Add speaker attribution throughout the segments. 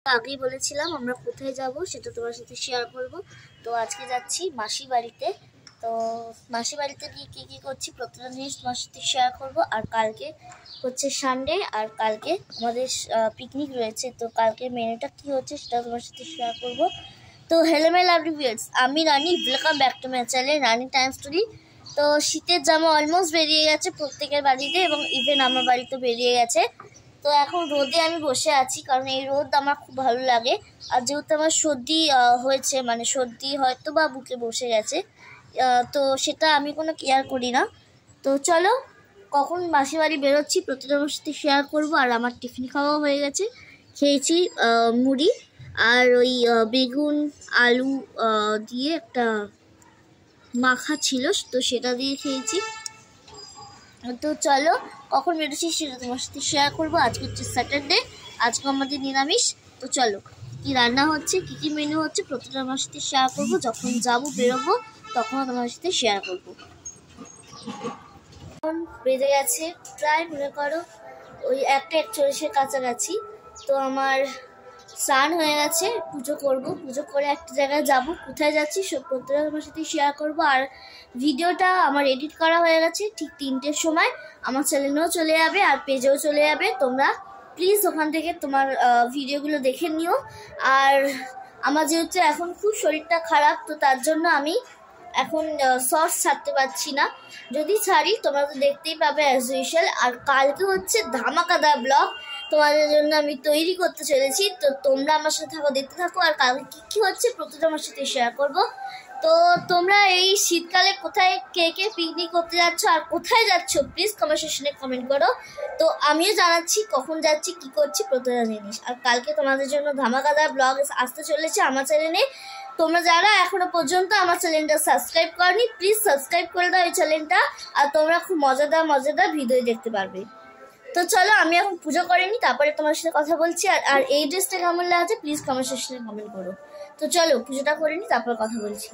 Speaker 1: আগেই বলেছিলাম আমরা কোথায় যাব সেটা তোমার সাথে শেয়ার করব। তো আজকে যাচ্ছি মাসি বাড়িতে। তো মাসি বাড়িতে গিয়ে কী কী করছি প্রত্যেকটা জিনিস তোমার সাথে শেয়ার করব। আর কালকে হচ্ছে সানডে, আর কালকে আমাদের পিকনিক রয়েছে। তো কালকে মেনুটা কী হচ্ছে সেটা তোমার সাথে শেয়ার করব। তো হ্যালো মাই লাভলি ভিউয়ার্স, আমি Rani, welcome back to my channel Rani time story. তো শীতের জামা অলমোস্ট বেরিয়ে গেছে প্রত্যেকের বাড়িতে, এবং ইভেন আমার বাড়িতে বেরিয়ে গেছে। তো এখন রোদে আমি বসে আছি, কারণ এই রোদ আমার খুব ভালো লাগে। আর যেহেতু আমার সর্দি হয়েছে, মানে সর্দি হয়তো বা বুকে বসে গেছে, তো সেটা আমি কোনো কেয়ার করি না। তো চলো, কখন মাসি বাড়ি বেরোচ্ছি প্রতিটা সাথে শেয়ার করব। আর আমার টিফিন খাওয়া হয়ে গেছে, খেয়েছি মুড়ি আর ওই বেগুন আলু দিয়ে একটা মাখা ছিল, তো সেটা দিয়ে খেয়েছি। তো চলো, কখন বেরোচ্ছি সেটা তোমার সাথে শেয়ার করবো। আজকে হচ্ছে স্যাটারডে, আজকে আমাদের নিরামিষ। তো চলো, কী রান্না হচ্ছে, কী কী মেনু হচ্ছে প্রতিটা আমার সাথে শেয়ার করবো। যখন যাবো বেরোবো তখনও তোমার সাথে শেয়ার করবো। এখন বেজে গেছে প্রায় মনে করো ওই 1:41 কাছাকাছি। তো আমার স্নান হয়ে গেছে, পুজো করব, পুজো করে একটা জায়গায় যাব। কোথায় যাচ্ছি সব প্রত্যেকটা তোমার সাথে শেয়ার করব। আর ভিডিওটা আমার এডিট করা হয়ে গেছে, ঠিক 3টের সময় আমার চ্যানেলেও চলে যাবে আর পেজেও চলে যাবে। তোমরা প্লিজ ওখান থেকে তোমার ভিডিওগুলো দেখে নিও। আর আমার যেহেতু এখন খুব শরীরটা খারাপ, তো তার জন্য আমি এখন শর্টস ছাড়তে পারছি না। যদি ছাড়ি তোমরা তো দেখতেই পাবে অ্যাজ ইউজুয়াল। আর কালকে হচ্ছে ধামাকাদার ব্লগ তোমাদের জন্য আমি তৈরি করতে চলেছি। তো তোমরা আমার সাথে থাকো, দেখতে থাকো। আর কালকে কী কী হচ্ছে প্রতিটা আমার সাথে শেয়ার করব। তো তোমরা এই শীতকালে কোথায় কে কে পিকনিক করতে যাচ্ছ আর কোথায় যাচ্ছ প্লিজ কমেন্ট সেকশনে কমেন্ট করো। তো আমিও জানাচ্ছি কখন যাচ্ছি, কী করছি প্রতিটা জিনিস। আর কালকে তোমাদের জন্য ধামাকাদার ব্লগ আসতে চলেছে আমার চ্যানেলে। তোমরা যারা এখনো পর্যন্ত আমার চ্যানেলটা সাবস্ক্রাইব করনি প্লিজ সাবস্ক্রাইব করে দাও এই চ্যানেলটা। আর তোমরা খুব মজাদার ভিডিও দেখতে পারবে। তো চলো, আমি এখন পুজো করিনি, তারপরে তোমার সাথে কথা বলছি। আর এই ড্রেসটা কেমন লাগছে প্লিজ কমেন্ট সেকশনে কমেন্ট করো। তো চলো, পুজোটা করে নি, তারপর কথা বলছি।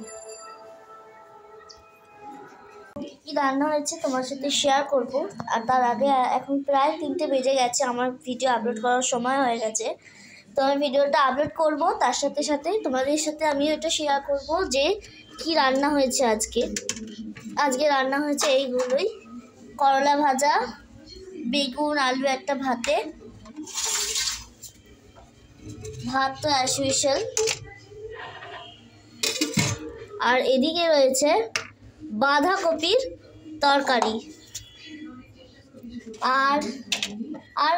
Speaker 1: কি রান্না হয়েছে তোমার সাথে শেয়ার করব। আর তার আগে এখন প্রায় 3টে বেজে গেছে, আমার ভিডিও আপলোড করার সময় হয়ে গেছে। তো আমি ভিডিওটা আপলোড করব, তার সাথে সাথে তোমাদের সাথে আমিও এটা শেয়ার করব যে কি রান্না হয়েছে আজকে। আজকে রান্না হয়েছে এইগুলোই: করলা ভাজা, বেগুন আলু একটা ভাতে, ভাত তো অ্যাজ ইউজুয়াল। আর এদিকে রয়েছে বাঁধাকপির তরকারি আর আর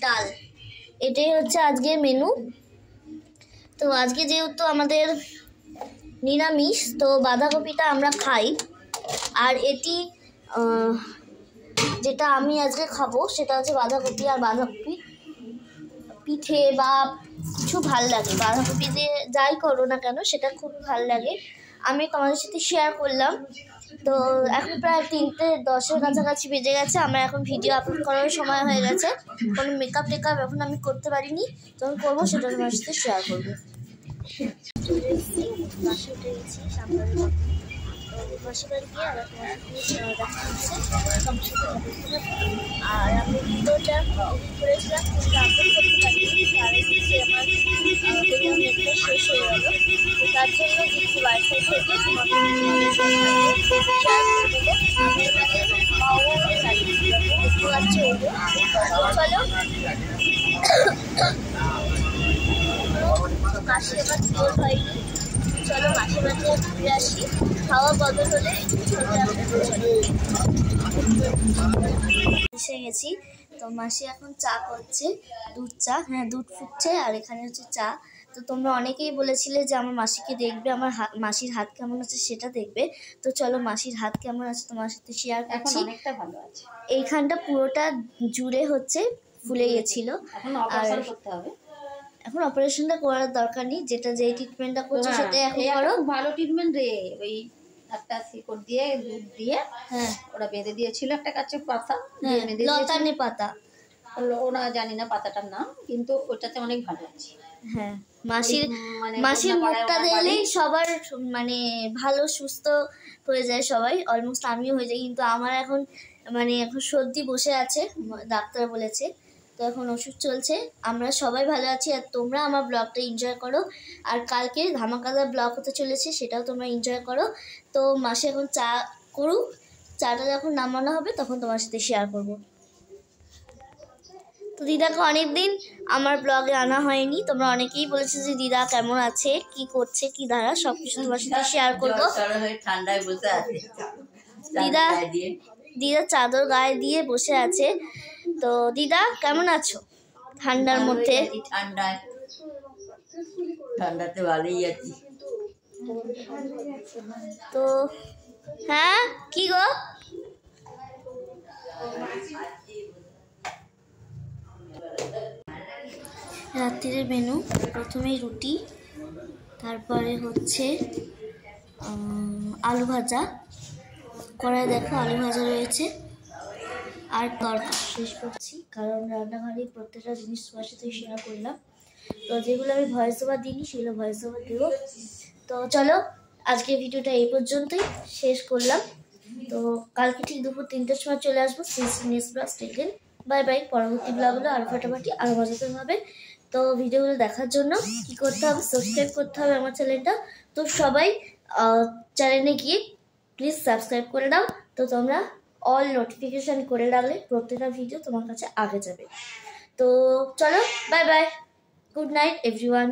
Speaker 1: ডাল। এটাই হচ্ছে আজকের মেনু। তো আজকে যেহেতু আমাদের নিরামিষ, তো বাঁধাকপিটা আমরা খাই। আর এটি যেটা আমি আজকে খাবো সেটা হচ্ছে বাঁধাকপি। আর বাঁধাকপি পিঠে বা কিছু ভাল লাগে, বাঁধাকপি দিয়ে যাই করো না কেন সেটা খুব ভাল লাগে। আমি তোমাদের সাথে শেয়ার করলাম। তো এখন প্রায় 3:10 কাছাকাছি বেজে গেছে, আমার এখন ভিডিও আপলোড করার সময় হয়ে গেছে। কোনো মেকআপ টেকআপ এখন আমি করতে পারিনি, যখন করবো সেটা তোমার সাথে শেয়ার করবো। বাসে উঠে গেছি সামনের মাসি বাড়ি গিয়ে আবার তোমার সাথে আর আমি ভিডিওটা এডিট করেছিলাম কিন্তু আপলোড করতে পারিনি, কারণ হচ্ছে আমার নেটটা শেষ হয়ে গেল। তো তার জন্য কিছু ওয়াইফাই থেকে তোমাদের শেয়ার করে দেবো। আমি এখানে মাওয়ার গাড়ি দেখতে পাচ্ছি, ওই যে। চলো, মাসি আমার কিওর হয়নি। চলো মাসি বাড়িতে ঘুরে আসি, খাওয়া বদল হলে এসে গেছি। তো মাসি এখন চা করছে, দুধ চা। হ্যাঁ, দুধ ফুটছে আর এখানে হচ্ছে চা। তো তোমরা অনেকেই বলেছিলে যে আমার মাসিকে দেখবে, আমার মাসির হাত কেমন আছে সেটা দেখবে। তো চলো, মাসির হাত কেমন আছে তোমার সাথে শেয়ার করছি।
Speaker 2: অনেকটা ভালো আছে,
Speaker 1: এইখানটা পুরোটা জুড়ে হচ্ছে ফুলে গেছিল। আর
Speaker 2: করতে হবে,
Speaker 1: এখন অপারেশনটা করার দরকার নেই, যেটা যেই ট্রিটমেন্টটা করছে সেটাই এখন করো।
Speaker 2: ভালো ট্রিটমেন্ট রে। ওই একটা শিকড় দিয়ে দুধ দিয়ে,
Speaker 1: হ্যাঁ,
Speaker 2: ওরা বেঁধে দিয়েছিল একটা গাছের পাতা,
Speaker 1: লতানে পাতা,
Speaker 2: ওরা জানি না পাতাটার নাম, কিন্তু ওটাতে অনেক ভালো আছে।
Speaker 1: হ্যাঁ, মাসির মুখটা দেখলেই সবার মানে ভালো সুস্থ হয়ে যায় সবাই, অলমোস্ট আমিও হয়ে যাই। কিন্তু আমার এখন সর্দি বসে আছে, ডাক্তার বলেছে। তো এখন ওষুধ চলছে, আমরা সবাই ভালো আছি। আর তোমরা আমার ব্লগটা এনজয় করো, আর কালকে ধামাকাদার ব্লগ হতে চলেছে, সেটাও তোমরা এনজয় করো। তো মাসি এখন চা করুক, চাটা যখন নামানো হবে তখন তোমার সাথে শেয়ার করব। তো দিদাকে অনেকদিন আমার ব্লগে আনা হয়নি, তোমরা অনেকেই বলেছো যে দিদা কেমন আছে, কি করছে, কি ধারা, সব কিছু তোমার সাথে শেয়ার করবো।
Speaker 2: ঠান্ডায় বসে আছে
Speaker 1: দিদা চাদর গায়ে দিয়ে বসে আছে। তো দিদা কেমন আছো ঠান্ডার মধ্যে?
Speaker 2: ঠান্ডাতে ভালোই আছি।
Speaker 1: তো হ্যাঁ, কি গো? রাত্রির মেনু, প্রথমেই রুটি, তারপরে হচ্ছে আলু ভাজা, কড়াই দেখো আলু ভাজা রয়েছে, আর তরকারি শেষ করছি, কারণ রান্নাঘরে প্রত্যেকটা জিনিস তোমার সাথে শেয়ার করলাম। তো যেগুলো আমি ভয়েস ওভার দিইনি সেগুলো ভয়েস ওভার দেবো। তো চলো, আজকে ভিডিওটা এই পর্যন্তই শেষ করলাম। তো কালকে ঠিক দুপুর 3টার সময় চলে আসবো next blog. Staten bye bye. পরবর্তী ব্লগগুলো আরও ফাটাফাটি আরও মজাদার হবে। তো ভিডিওগুলো দেখার জন্য কি করতে হবে, সাবস্ক্রাইব করতে হবে আমার চ্যানেলটা। তো সবাই চ্যানেলে গিয়ে প্লিজ সাবস্ক্রাইব করে দাও। তো তোমরা অল নোটিফিকেশান করে রাখলে প্রত্যেকটা ভিডিও তোমার কাছে আগে যাবে। তো চলো, bye bye, good night everyone.